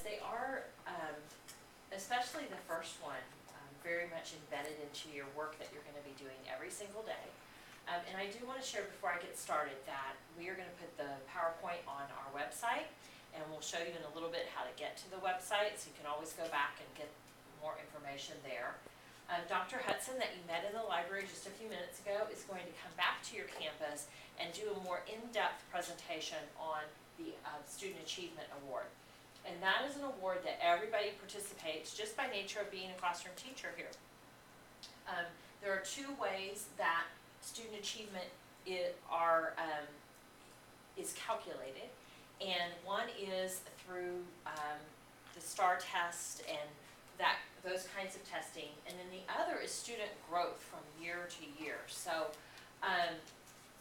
they are, especially the first one, very much embedded into your work that you're going to be doing every single day. And I do want to share before I get started that we are going to put the PowerPoint on our website, and we'll show you in a little bit how to get to the website, so you can always go back and get more information there. Dr. Hudson, that you met in the library just a few minutes ago, is going to come back to your campus and do a more in-depth presentation on the Student Achievement Award. And that is an award that everybody participates just by nature of being a classroom teacher here. There are two ways that student achievement is calculated, and one is through the STAR test and those kinds of testing, and then the other is student growth from year to year. So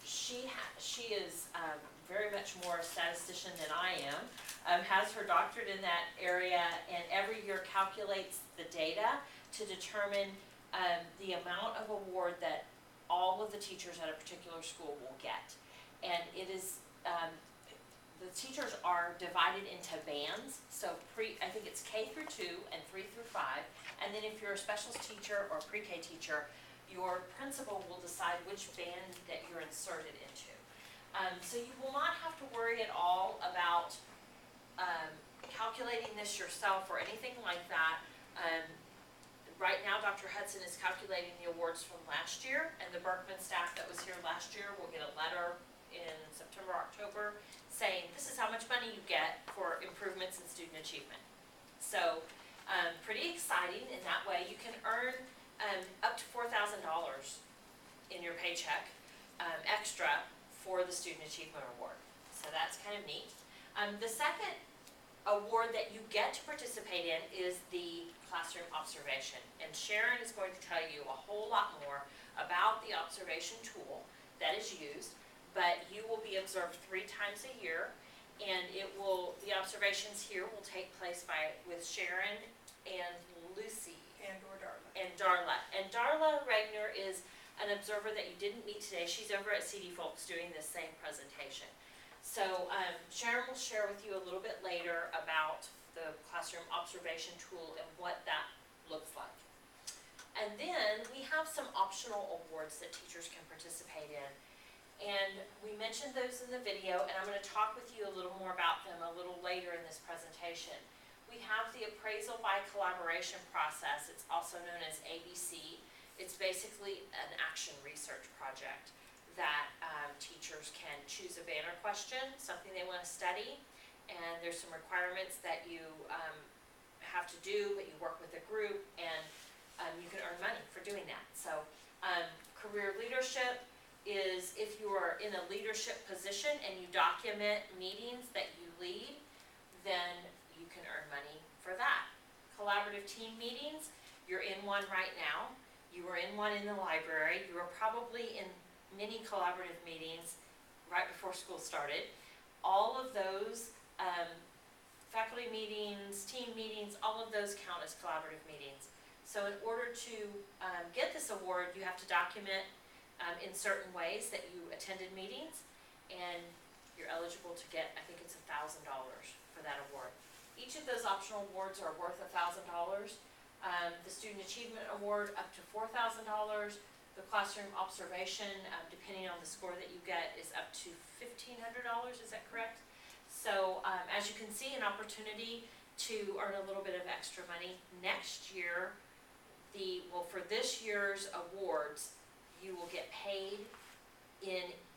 she is very much more a statistician than I am, has her doctorate in that area, and every year calculates the data to determine the amount of award that all of the teachers at a particular school will get. And it is, the teachers are divided into bands, so I think it's K through 2 and 3 through 5, and then if you're a specials teacher or pre-K teacher, your principal will decide which band that you're inserted into. So you will not have to worry at all about calculating this yourself or anything like that. Right now, Dr. Hudson is calculating the awards from last year, and the Berkman staff that was here last year will get a letter in September, October, saying this is how much money you get for improvements in student achievement. So pretty exciting in that way. You can earn up to $4,000 in your paycheck extra for the Student Achievement Award. So that's kind of neat. The second award that you get to participate in is the classroom observation. And Sharon is going to tell you a whole lot more about the observation tool that is used, but you will be observed 3 times a year, and the observations here will take place with Sharon and Lucy. And Darla. And Darla Regner is an observer that you didn't meet today. She's over at CD Folks doing this same presentation. So Sharon will share with you a little bit later about the classroom observation tool and what that looks like. And then we have some optional awards that teachers can participate in. And we mentioned those in the video, and I'm going to talk with you a little more about them a little later in this presentation. We have the appraisal by collaboration process. It's also known as ABC. It's basically an action research project that teachers can choose a banner question, something they want to study, and there's some requirements that you have to do, but you work with a group, and you can earn money for doing that. So career leadership is if you are in a leadership position and you document meetings that you lead, then you can earn money for that. Collaborative team meetings, you're in one right now. You were in one in the library. You were probably in many collaborative meetings right before school started. All of those, faculty meetings, team meetings, all of those count as collaborative meetings. So in order to get this award, you have to document in certain ways that you attended meetings, and you're eligible to get, I think it's $1,000 for that award. Each of those optional awards are worth $1,000. The Student Achievement Award up to $4,000. The classroom observation, depending on the score that you get, is up to $1,500, is that correct? So as you can see, an opportunity to earn a little bit of extra money. Next year, for this year's awards, you will get paid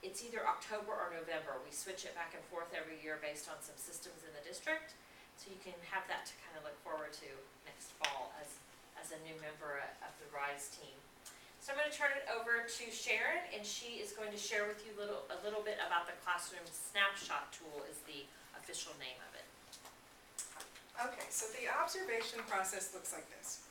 it's either October or November. We switch it back and forth every year based on some systems in the district. So you can have that to kind of look forward to next fall as a new member of the RRISE team. So I'm going to turn it over to Sharon, and she is going to share with you a little bit about the Classroom Snapshot tool is the official name of it. Okay, so the observation process looks like this.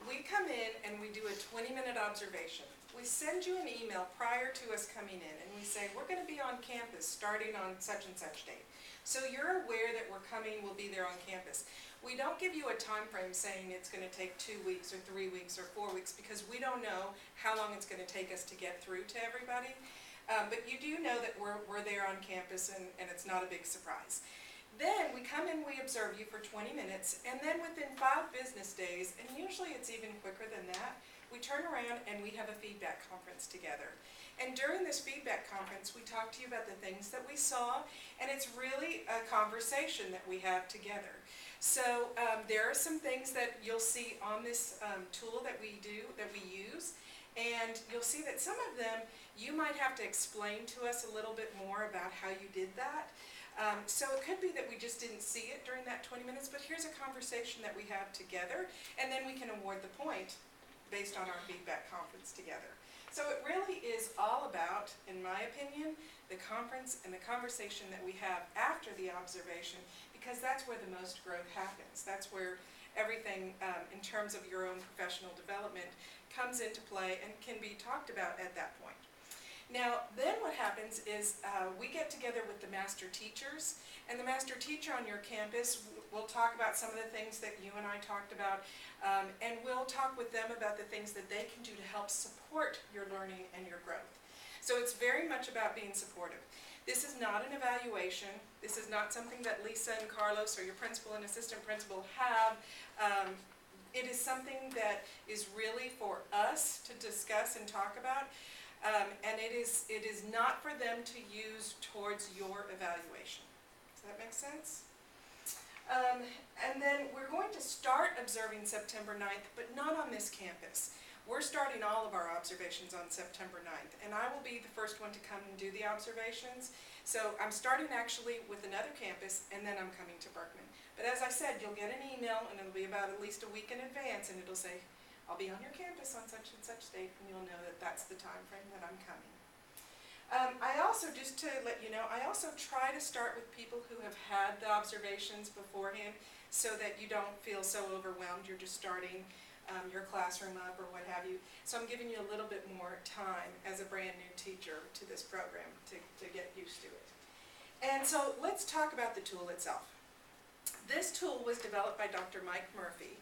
We come in and we do a 20-minute observation. We send you an email prior to us coming in, and we say, we're going to be on campus starting on such and such date. So you're aware that we're coming, we'll be there on campus. We don't give you a time frame saying it's going to take 2 weeks or 3 weeks or 4 weeks, because we don't know how long it's going to take us to get through to everybody. But you do know that we're there on campus, and it's not a big surprise. Then we come in, we observe you for 20 minutes, and then within 5 business days, and usually it's even quicker than that, we turn around and we have a feedback conference together. And during this feedback conference, we talk to you about the things that we saw, and it's really a conversation that we have together. So there are some things that you'll see on this tool that we use, and you'll see that some of them you might have to explain to us a little bit more about how you did that. So it could be that we just didn't see it during that 20 minutes, but here's a conversation that we have together, and then we can award the point based on our feedback conference together. So it really is all about, in my opinion, the conference and the conversation that we have after the observation, because that's where the most growth happens. That's where everything in terms of your own professional development comes into play and can be talked about at that point. Now, then what happens is we get together with the master teachers, and the master teacher on your campus will talk about some of the things that you and I talked about, and we'll talk with them about the things that they can do to help support your learning and your growth. So it's very much about being supportive. This is not an evaluation. This is not something that Lisa and Carlos or your principal and assistant principal have. It is something that is really for us to discuss and talk about. And it is not for them to use towards your evaluation. Does that make sense? And then we're going to start observing September 9th, but not on this campus. We're starting all of our observations on September 9th, and I will be the first one to come and do the observations. So I'm starting actually with another campus, and then I'm coming to Berkman. But as I said, you'll get an email, and it'll be about at least a week in advance, and it'll say, I'll be on your campus on such and such date, and you'll know that that's the time frame that I'm coming. I also, just to let you know, I also try to start with people who have had the observations beforehand so that you don't feel so overwhelmed. You're just starting your classroom up or what have you. So I'm giving you a little bit more time as a brand new teacher to this program to get used to it. And so let's talk about the tool itself. This tool was developed by Dr. Mike Murphy.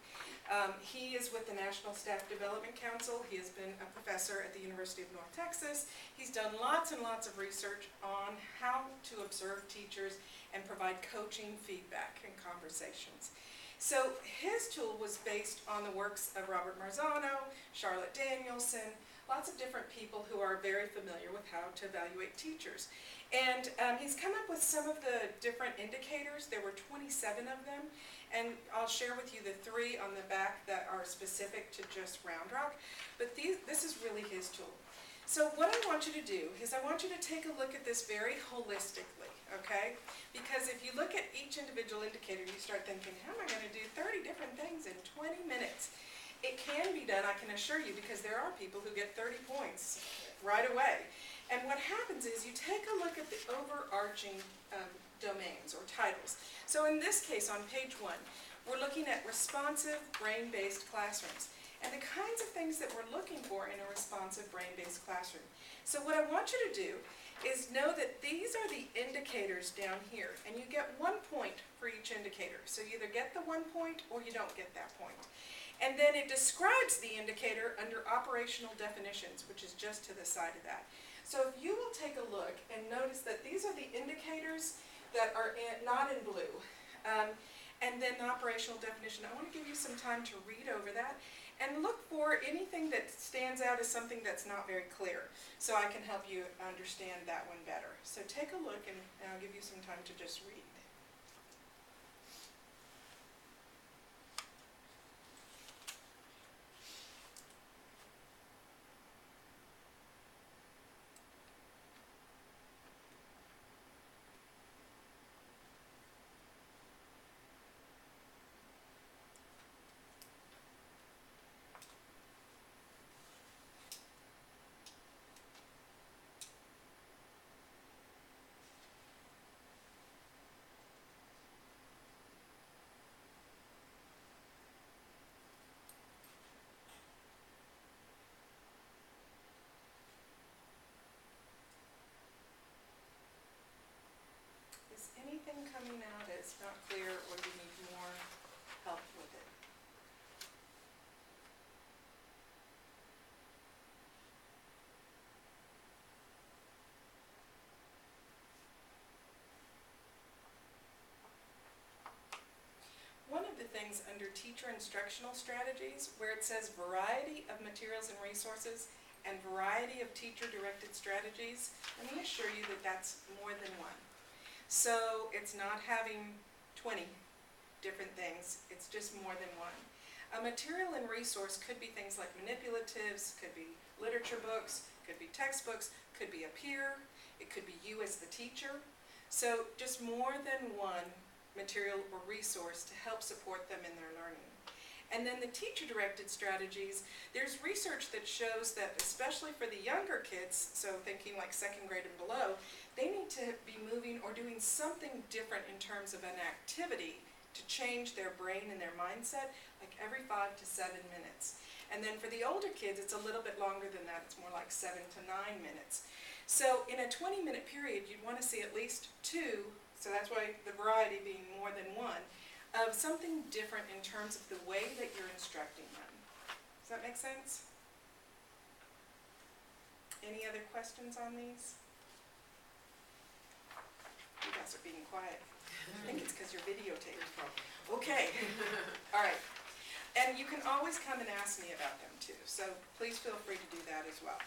He is with the National Staff Development Council. He has been a professor at the University of North Texas. He's done lots and lots of research on how to observe teachers and provide coaching, feedback, and conversations. So his tool was based on the works of Robert Marzano, Charlotte Danielson, lots of different people who are very familiar with how to evaluate teachers. And he's come up with some of the different indicators. There were 27 of them, and I'll share with you the 3 on the back that are specific to just Round Rock, but this is really his tool. So what I want you to do is I want you to take a look at this very holistically, okay? Because if you look at each individual indicator, you start thinking, how am I going to do 30 different things in 20 minutes? It can be done, I can assure you, because there are people who get 30 points right away. And what happens is you take a look at the overarching domains or titles. So in this case, on page 1, we're looking at responsive brain-based classrooms and the kinds of things that we're looking for in a responsive brain-based classroom. So what I want you to do is know that these are the indicators down here, and you get 1 point for each indicator. So you either get the 1 point or you don't get that point. And then it describes the indicator under operational definitions, which is just to the side of that. So if you will take a look and notice that these are the indicators that are not in blue, and then the operational definition, I want to give you some time to read over that and look for anything that stands out as something that's not very clear, so I can help you understand that one better. So take a look, and I'll give you some time to just read. teacher instructional strategies, where it says variety of materials and resources and variety of teacher-directed strategies, let me assure you that that's more than one. So it's not having 20 different things, it's just more than one. A material and resource could be things like manipulatives, could be literature books, could be textbooks, could be a peer, it could be you as the teacher. So just more than one material or resource to help support them in their learning. And then the teacher-directed strategies, there's research that shows that especially for the younger kids, so thinking like second grade and below, they need to be moving or doing something different in terms of an activity to change their brain and their mindset, like every 5 to 7 minutes. And then for the older kids, it's a little bit longer than that. It's more like 7 to 9 minutes. So in a 20-minute period, you'd want to see at least 2, so that's why the variety being more than one, of something different in terms of the way that you're instructing them. Does that make sense? Any other questions on these? You guys are being quiet. I think it's because you're videotaped. Okay. All right. And you can always come and ask me about them too, so please feel free to do that as well.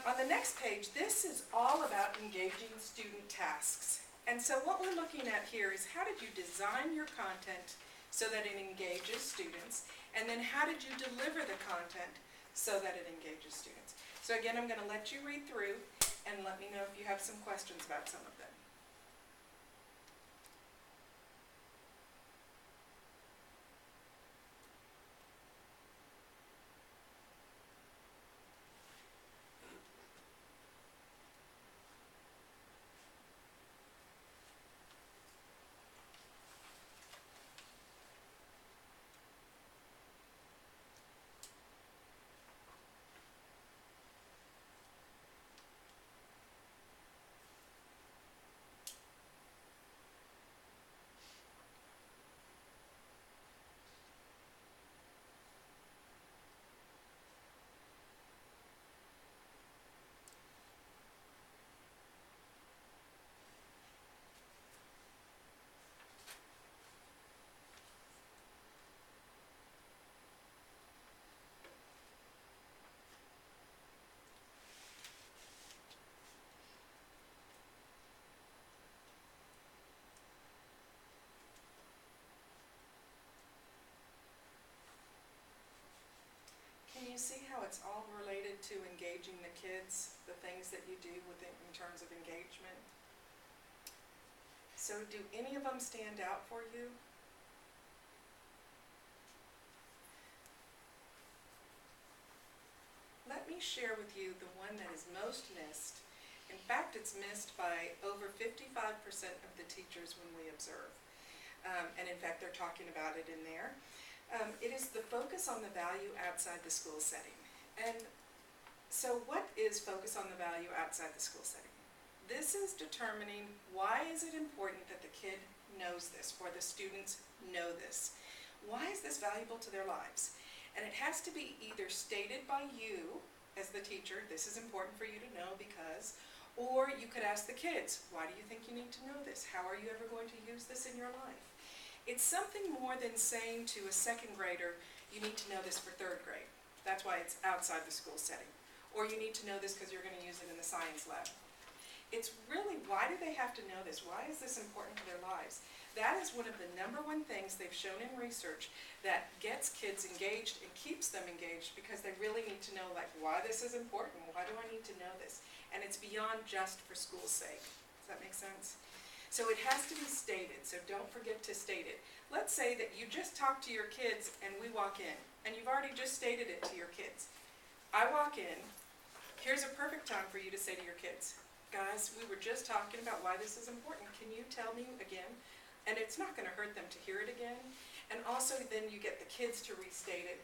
On the next page, this is all about engaging student tasks. And so what we're looking at here is how did you design your content so that it engages students, and then how did you deliver the content so that it engages students. So again, I'm going to let you read through and let me know if you have some questions about some of them. Can you see how it's all related to engaging the kids, the things that you do within, in terms of engagement? So do any of them stand out for you? Let me share with you the one that is most missed. In fact, it's missed by over 55% of the teachers when we observe. And in fact, they're talking about it in there. It is the focus on the value outside the school setting. And so what is focus on the value outside the school setting? This is determining why is it important that the kid knows this or the students know this. Why is this valuable to their lives? And it has to be either stated by you as the teacher, this is important for you to know because, or you could ask the kids, why do you think you need to know this? How are you ever going to use this in your life? It's something more than saying to a second grader, you need to know this for third grade. That's why it's outside the school setting. Or you need to know this because you're going to use it in the science lab. It's really, why do they have to know this? Why is this important to their lives? That is one of the #1 things they've shown in research that gets kids engaged and keeps them engaged because they really need to know, like, why this is important. Why do I need to know this? And it's beyond just for school's sake. Does that make sense? So it has to be stated, so don't forget to state it. Let's say that you just talked to your kids and we walk in, and you've already just stated it to your kids. I walk in, here's a perfect time for you to say to your kids, guys, we were just talking about why this is important. Can you tell me again? And it's not going to hurt them to hear it again. And also then you get the kids to restate it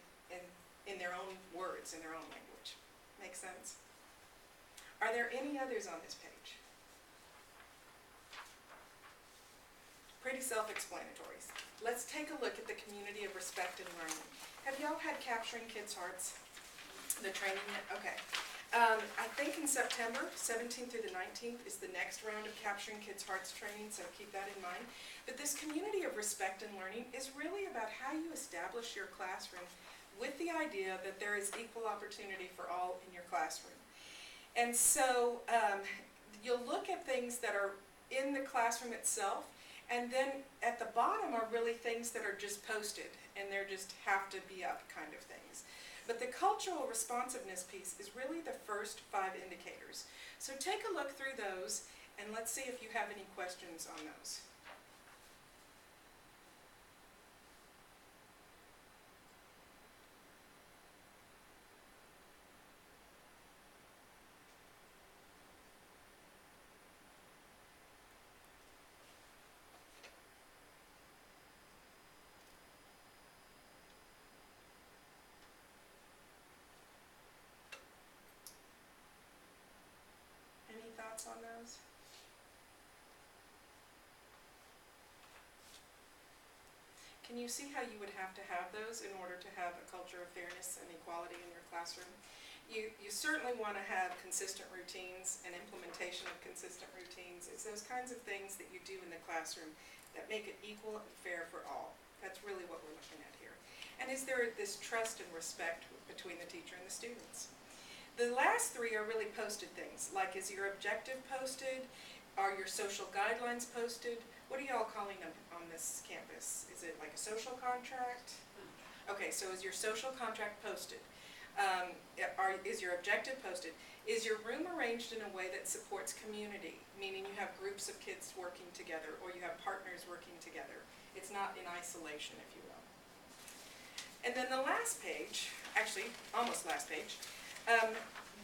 in their own words, in their own language. Make sense? Are there any others on this page? Pretty self-explanatory. Let's take a look at the community of respect and learning. Have y'all had Capturing Kids' Hearts? The training yet? Okay. I think in September, 17th through the 19th, is the next round of Capturing Kids' Hearts training, so keep that in mind. But this community of respect and learning is really about how you establish your classroom with the idea that there is equal opportunity for all in your classroom. And so you'll look at things that are in the classroom itself, and then at the bottom are really things that are just posted, and they're just have to be up kind of things. But the cultural responsiveness piece is really the first 5 indicators. So take a look through those, and let's see if you have any questions on those. Any thoughts on those? Can you see how you would have to have those in order to have a culture of fairness and equality in your classroom? You certainly want to have consistent routines and implementation of consistent routines. It's those kinds of things that you do in the classroom that make it equal and fair for all. That's really what we're looking at here. And is there this trust and respect between the teacher and the students? The last 3 are really posted things, like is your objective posted? Are your social guidelines posted? What are y'all calling them on this campus? Is it like a social contract? Okay, so is your social contract posted? Is your objective posted? Is your room arranged in a way that supports community, meaning you have groups of kids working together or you have partners working together? It's not in isolation, if you will. And then the last page, actually almost last page,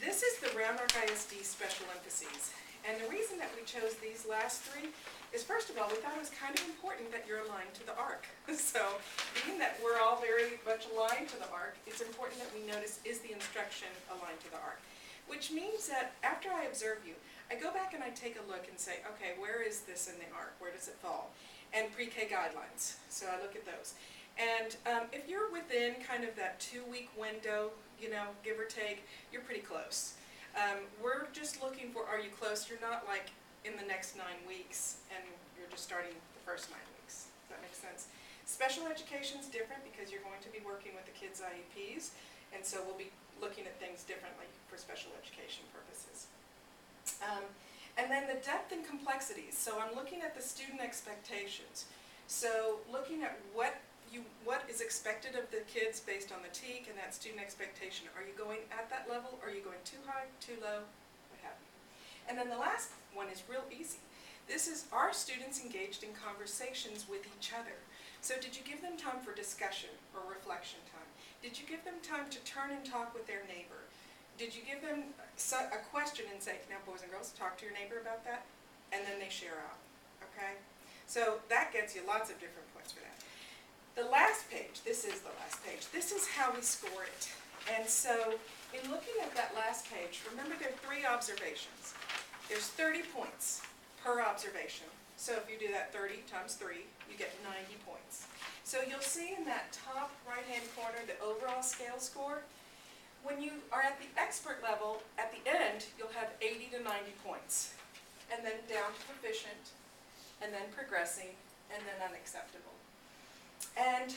this is the Round Rock ISD special emphases. And the reason that we chose these last 3 is, first of all, we thought it was kind of important that you're aligned to the ARC. So being that we're all very much aligned to the ARC, it's important that we notice, is the instruction aligned to the ARC? Which means that after I observe you, I go back and I take a look and say, okay, where is this in the ARC? Where does it fall? And pre-K guidelines. So I look at those. And if you're within kind of that 2-week window, you know, give or take, you're pretty close. We're just looking for, are you close? You're not like in the next 9 weeks and you're just starting the first 9 weeks. Does that make sense? Special education is different because you're going to be working with the kids' IEPs, and so we'll be looking at things differently for special education purposes. And then the depth and complexities. So I'm looking at the student expectations. So looking at what is expected of the kids based on the TEAC and that student expectation. Are you going at that level? Are you going too high, too low? What have you? And then the last one is real easy. This is, are students engaged in conversations with each other? So did you give them time for discussion or reflection time? Did you give them time to turn and talk with their neighbor? Did you give them a question and say, now boys and girls, talk to your neighbor about that? And then they share out, okay? So that gets you lots of different points for that. The last page, this is the last page, this is how we score it. And so in looking at that last page, remember there are 3 observations. There's 30 points per observation. So if you do that 30 times 3, you get 90 points. So you'll see in that top right-hand corner the overall scale score. When you are at the expert level, at the end, you'll have 80 to 90 points. And then down to proficient, and then progressing, and then unacceptable. And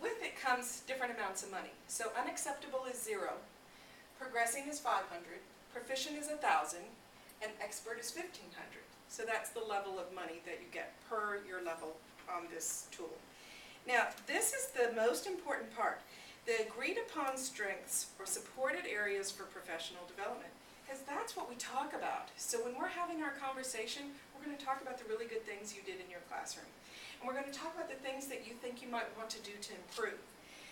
with it comes different amounts of money. So unacceptable is 0, progressing is 500, proficient is 1,000, and expert is 1,500. So that's the level of money that you get per your level on this tool. Now, this is the most important part. The agreed upon strengths or supported areas for professional development, because that's what we talk about. So when we're having our conversation, we're going to talk about the really good things you did in your classroom. And we're going to talk about the things that you think you might want to do to improve.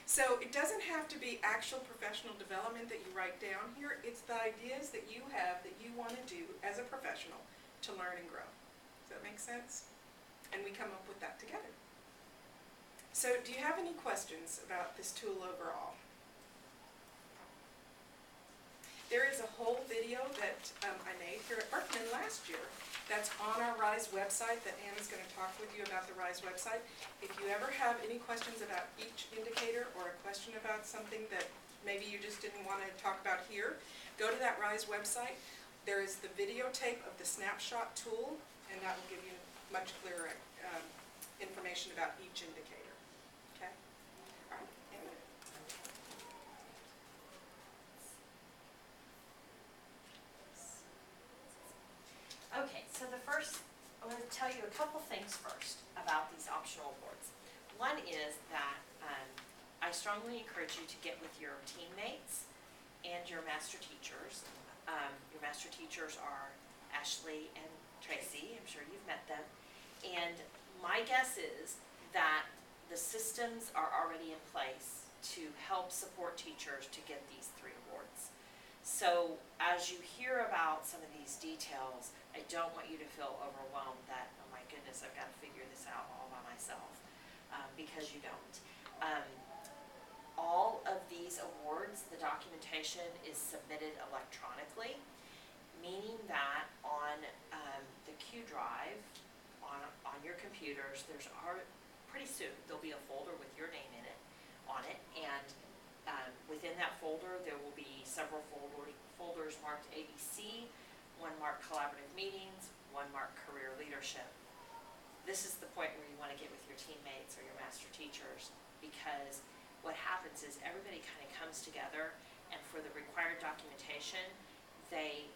So it doesn't have to be actual professional development that you write down here. It's the ideas that you have that you want to do as a professional to learn and grow. Does that make sense? And we come up with that together. So do you have any questions about this tool overall? There is a whole video that I made here at Berkman last year that's on our RRISE website that Anna's going to talk with you about the RRISE website. If you ever have any questions about each indicator or a question about something that maybe you just didn't want to talk about here, go to that RRISE website. There is the videotape of the snapshot tool, and that will give you much clearer information about each indicator. Okay? All right. Anyway. Okay, so I'm going to tell you a couple things first about these optional awards. One is that I strongly encourage you to get with your teammates and your master teachers. Your master teachers are Ashley and Tracy. I'm sure you've met them. And my guess is that the systems are already in place to help support teachers to get these 3 awards. So as you hear about some of these details, I don't want you to feel overwhelmed that, oh my goodness, I've got to figure this out all by myself, because you don't. All of these awards, the documentation is submitted electronically, meaning that on the Q drive, on your computers, pretty soon there'll be a folder with your name in it, on it, and within that folder there will be several folders marked ABC, one marked collaborative meetings, one marked career leadership. This is the point where you want to get with your teammates or your master teachers, because what happens is everybody kind of comes together, and for the required documentation, they,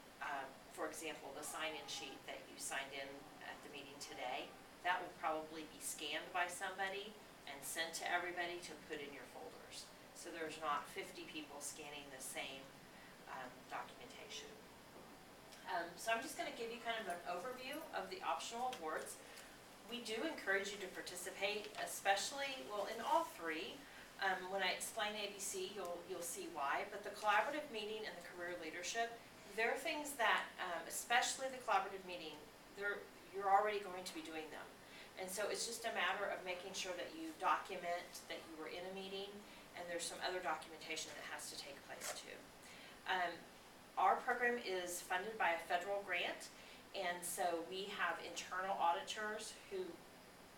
for example, the sign-in sheet that you signed in at the meeting today, that will probably be scanned by somebody and sent to everybody to put in your folders. So there's not 50 people scanning the same documentation. So I'm just going to give you kind of an overview of the optional awards. We do encourage you to participate, especially, well, in all 3. When I explain ABC, you'll see why, but the collaborative meeting and the career leadership, they're things that, especially the collaborative meeting, you're already going to be doing them. And so it's just a matter of making sure that you document that you were in a meeting, and there's some other documentation that has to take place too. Our program is funded by a federal grant, and so we have internal auditors who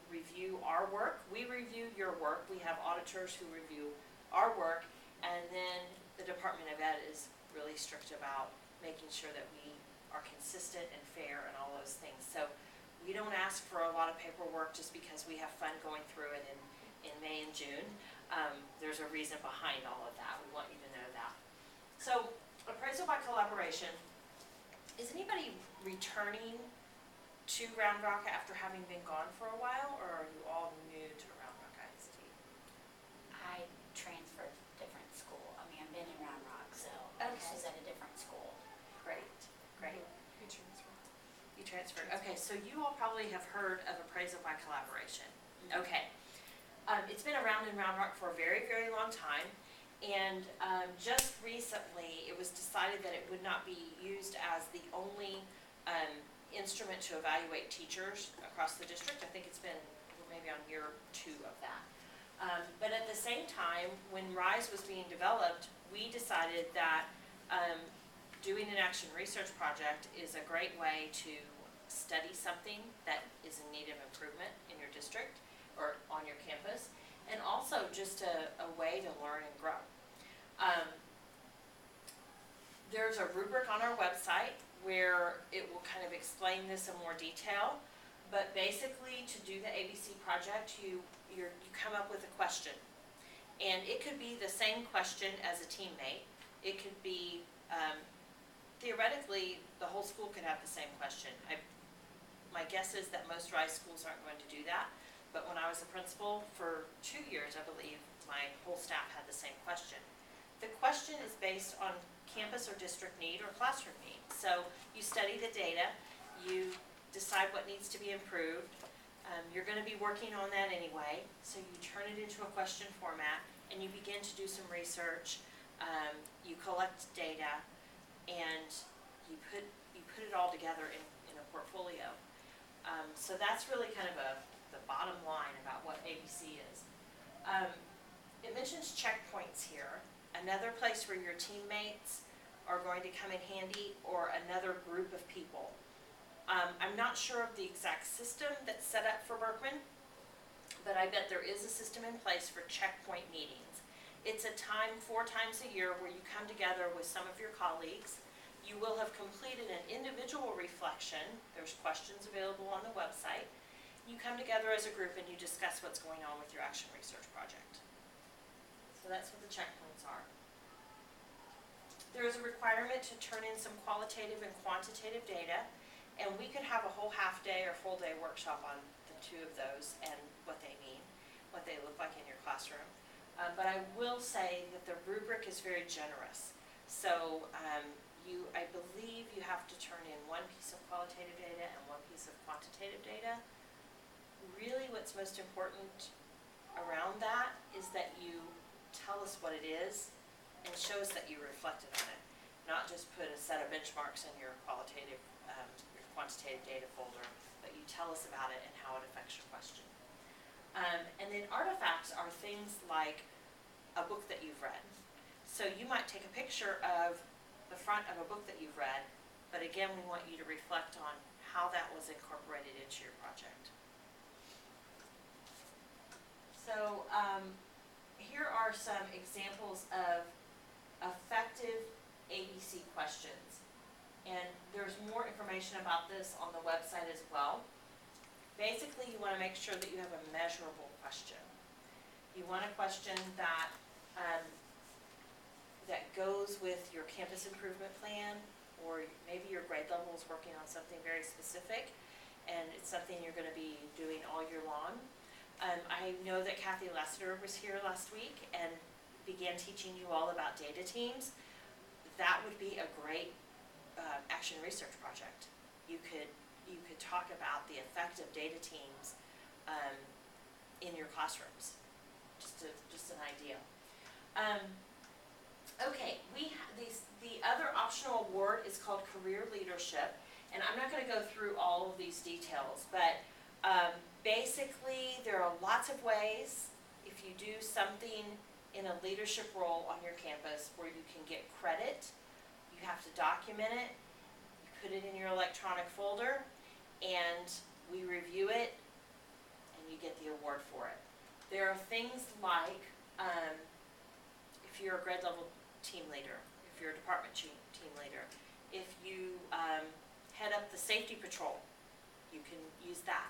review our work. We review your work. We have auditors who review our work, and then the Department of Ed is really strict about making sure that we are consistent and fair and all those things. So we don't ask for a lot of paperwork just because we have fun going through it in May and June. There's a reason behind all of that. We want you to know that. So appraisal by collaboration. Is anybody returning to Round Rock after having been gone for a while, or are you all new to Round Rock ISD? I transferred to a different school. I mean, I've been in Round Rock, so Okay. this is at a different school. Great, great. You transfer. You transferred. Okay, so you all probably have heard of appraisal by collaboration. Okay. It's been around in Round Rock for a very, very long time, and just recently it was decided that it would not be used as the only instrument to evaluate teachers across the district. I think it's been maybe on year 2 of that. But at the same time, when RRISE was being developed, we decided that doing an action research project is a great way to study something that is in need of improvement in your district or on your campus, and also just a way to learn and grow. There's a rubric on our website where it will kind of explain this in more detail, but basically to do the ABC project, you come up with a question, and it could be the same question as a teammate. It could be, theoretically, the whole school could have the same question. My guess is that most RRISE schools aren't going to do that, but when I was a principal for 2 years, I believe, my whole staff had the same question. The question is based on campus or district need or classroom need. So you study the data, you decide what needs to be improved. You're going to be working on that anyway, so you turn it into a question format, and you begin to do some research. You collect data, and you put it all together in a portfolio. So that's really kind of the bottom line about what ABC is. It mentions checkpoints here, another place where your teammates are going to come in handy, or another group of people. I'm not sure of the exact system that's set up for Berkman, but I bet there is a system in place for checkpoint meetings. It's a time 4 times a year where you come together with some of your colleagues. You will have completed an individual reflection. There's questions available on the website. You come together as a group and you discuss what's going on with your action research project. So that's what the checkpoints are. There is a requirement to turn in some qualitative and quantitative data, and we could have a whole half-day or full-day workshop on the 2 of those and what they mean, what they look like in your classroom. But I will say that the rubric is very generous. So I believe you have to turn in 1 piece of qualitative data and 1 piece of quantitative data. Really what's most important around that is that you tell us what it is and show us that you reflected on it. Not just put a set of benchmarks in your qualitative, your quantitative data folder, but you tell us about it and how it affects your question. And then artifacts are things like a book that you've read. So you might take a picture of the front of a book that you've read, but again, we want you to reflect on how that was incorporated into your project. So here are some examples of effective ABC questions. And there's more information about this on the website as well. Basically, you want to make sure that you have a measurable question. You want a question that that goes with your campus improvement plan, or maybe your grade level is working on something very specific, and it's something you're going to be doing all year long. I know that Kathy Lester was here last week and began teaching you all about data teams. That would be a great action research project. You could talk about the effect of data teams in your classrooms. Just an idea. Okay, the other optional award is called Career Leadership, and I'm not going to go through all of these details, but basically there are lots of ways if you do something in a leadership role on your campus where you can get credit. You have to document it, you put it in your electronic folder, and we review it, and you get the award for it. There are things like if you're a grade level team leader, if you're a department team leader, if you head up the safety patrol, you can use that.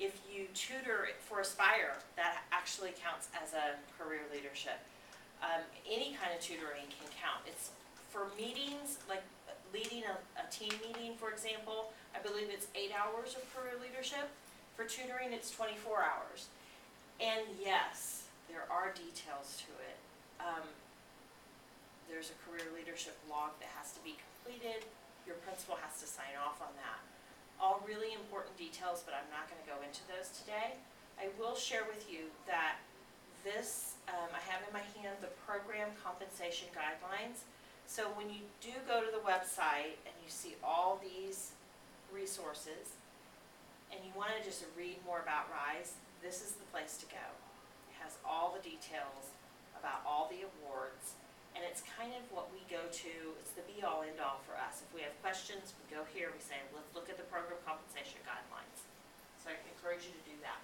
If you tutor for Aspire, that actually counts as a career leadership. Any kind of tutoring can count. It's for meetings, like leading a team meeting, for example, I believe it's 8 hours of career leadership. For tutoring, it's 24 hours. And yes, there are details to it. There's a career leadership log that has to be completed. Your principal has to sign off on that. All really important details, but I'm not going to go into those today. I will share with you that this, I have in my hand the program compensation guidelines. So when you do go to the website and you see all these resources and you want to just read more about RRISE, this is the place to go. It has all the details about all the awards, and it's kind of what we go to. It's the be-all, end-all for us. If we have questions, we go here, we say, let's look at the program compensation guidelines. So I encourage you to do that.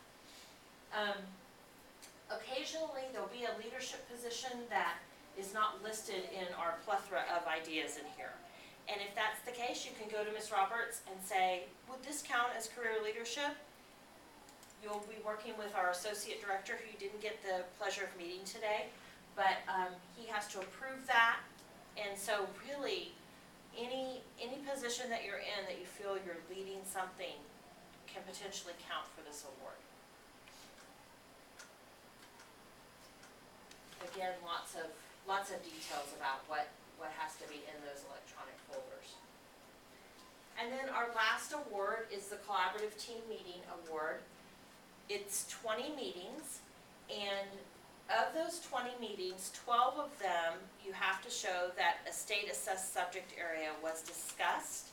Occasionally, there'll be a leadership position that is not listed in our plethora of ideas in here. And if that's the case, you can go to Ms. Roberts and say, would this count as career leadership? You'll be working with our associate director, who you didn't get the pleasure of meeting today, but he has to approve that. And so really, any position that you're in that you feel you're leading something can potentially count for this award. Again, lots of details about what has to be in those electronic folders. And then our last award is the Collaborative Team Meeting Award. It's 20 meetings, and of those 20 meetings, 12 of them you have to show that a state assessed subject area was discussed,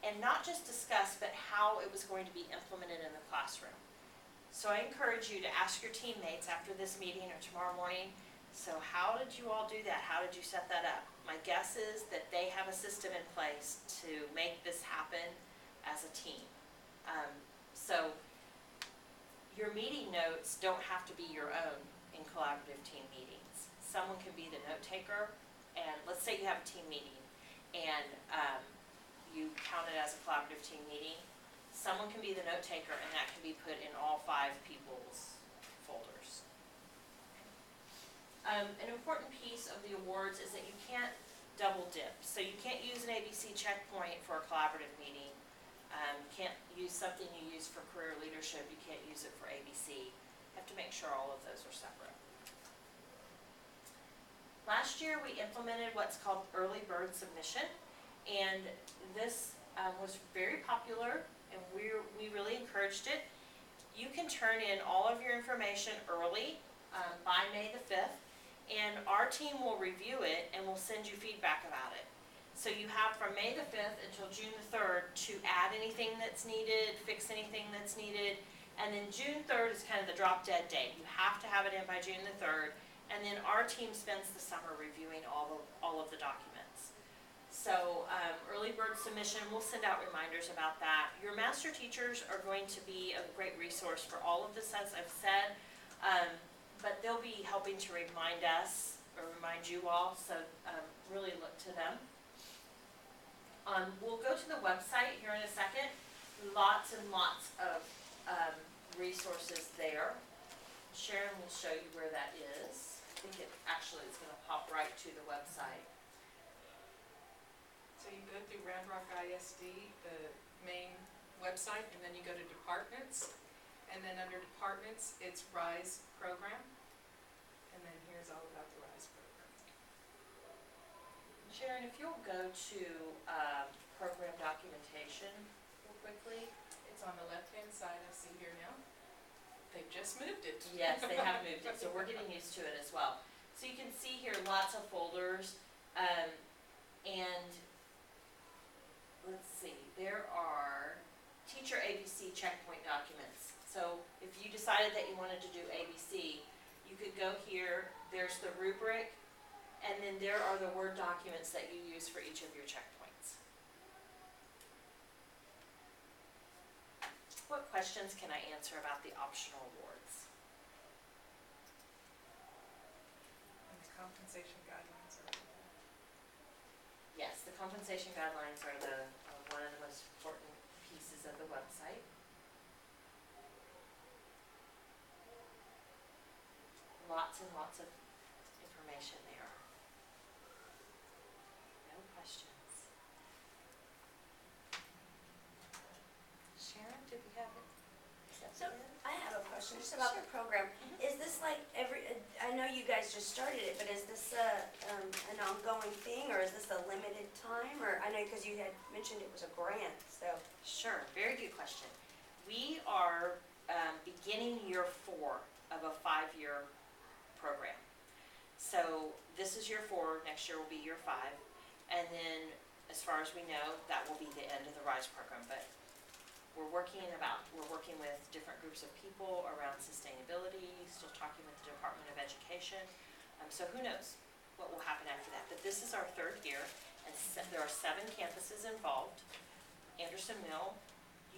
and not just discussed, but how it was going to be implemented in the classroom. So I encourage you to ask your teammates after this meeting or tomorrow morning, so how did you all do that? How did you set that up? My guess is that they have a system in place to make this happen as a team. So your meeting notes don't have to be your own in collaborative team meetings. someone can be the note taker, and let's say you have a team meeting, and, you count it as a collaborative team meeting. Someone can be the note taker, and that can be put in all 5 people's folders. An important piece of the awards is that you can't double dip. So you can't use an ABC checkpoint for a collaborative meeting. You can't use something you use for career leadership. You can't use it for ABC. You have to make sure all of those are separate. Last year we implemented what's called early bird submission, and this was very popular, and we really encouraged it. You can turn in all of your information early by May the 5th, and our team will review it and will send you feedback about it. So you have from May the 5th until June the 3rd to add anything that's needed, fix anything that's needed, and then June 3rd is kind of the drop dead date. You have to have it in by June the 3rd, and then our team spends the summer reviewing all of the documents. So early bird submission, we'll send out reminders about that. Your master teachers are going to be a great resource for all of this, as I've said, but they'll be helping to remind us, or remind you all, so really look to them. We'll go to the website here in a second. Lots and lots of resources there. Sharon will show you where that is. I think it actually is going to pop right to the website. So you go through Round Rock ISD, the main website, and then you go to departments, and then under departments, it's RRISE program, and then here's all about the RRISE program. Sharon, if you'll go to program documentation real quickly. It's on the left-hand side, I see here now. They've just moved it. Yes, they have moved it, so we're getting used to it as well. So you can see here lots of folders, and let's see, there are teacher ABC checkpoint documents. So if you decided that you wanted to do ABC, you could go here, there's the rubric, and then there are the Word documents that you use for each of your checkpoints. What questions can I answer about the optional awards? And the compensation guidelines are over there. Yes, the compensation guidelines are one of the most important pieces of the website. Lots and lots of information there. No questions. Sharon, did we have it? So, I have a question just about the program. Is this like I know you guys just started it, but is this an ongoing thing, or is this a limited time? Or, I know because you had mentioned it was a grant, so. Sure, very good question. We are beginning year 4 of a 5-year program. So this is year 4, next year will be year 5, and then as far as we know, that will be the end of the RRISE program. But we're working with different groups of people around sustainability, still talking with the Department of Education. So who knows what will happen after that. But this is our 3rd year, and there are 7 campuses involved: Anderson Mill,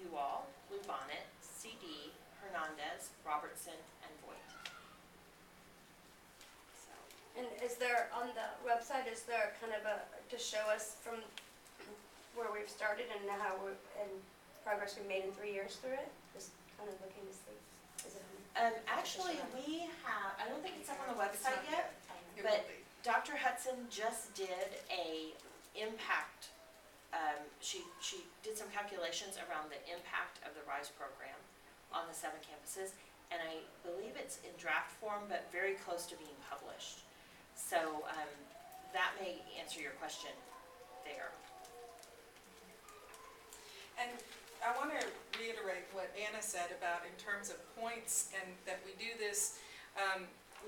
UAll, Bluebonnet, CD, Hernandez, Robertson, and Voight. So, And is there, on the website, is there kind of to show us from where we've started and and progress we made in 3 years through it? Just kind of looking to see, is it? actually, we have, I don't think it's up on the website It's not yet, It but will be. Dr. Hudson just did a impact, she did some calculations around the impact of the RRISE program on the 7 campuses, and I believe it's in draft form, but very close to being published. So that may answer your question there. And I want to reiterate what Anna said about in terms of points, and that we do this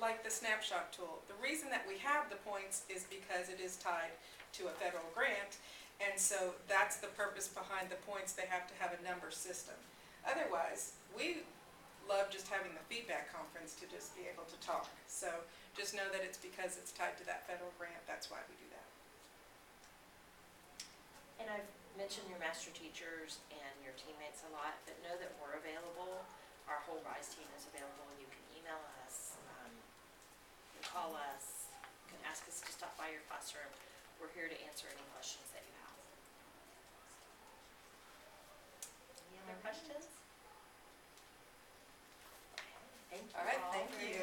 like the snapshot tool. The reason that we have the points is because it is tied to a federal grant, and so that's the purpose behind the points. They have to have a number system. Otherwise, we love just having the feedback conference to just be able to talk. So just know that it's because it's tied to that federal grant. That's why we do that. And I've mentioned your master teachers and your teammates a lot, but know that we're available. Our whole RRISE team is available. You can email us, you can call us, by your classroom. We're here to answer any questions that you have. Any other questions? Thank you All right, all thank very you.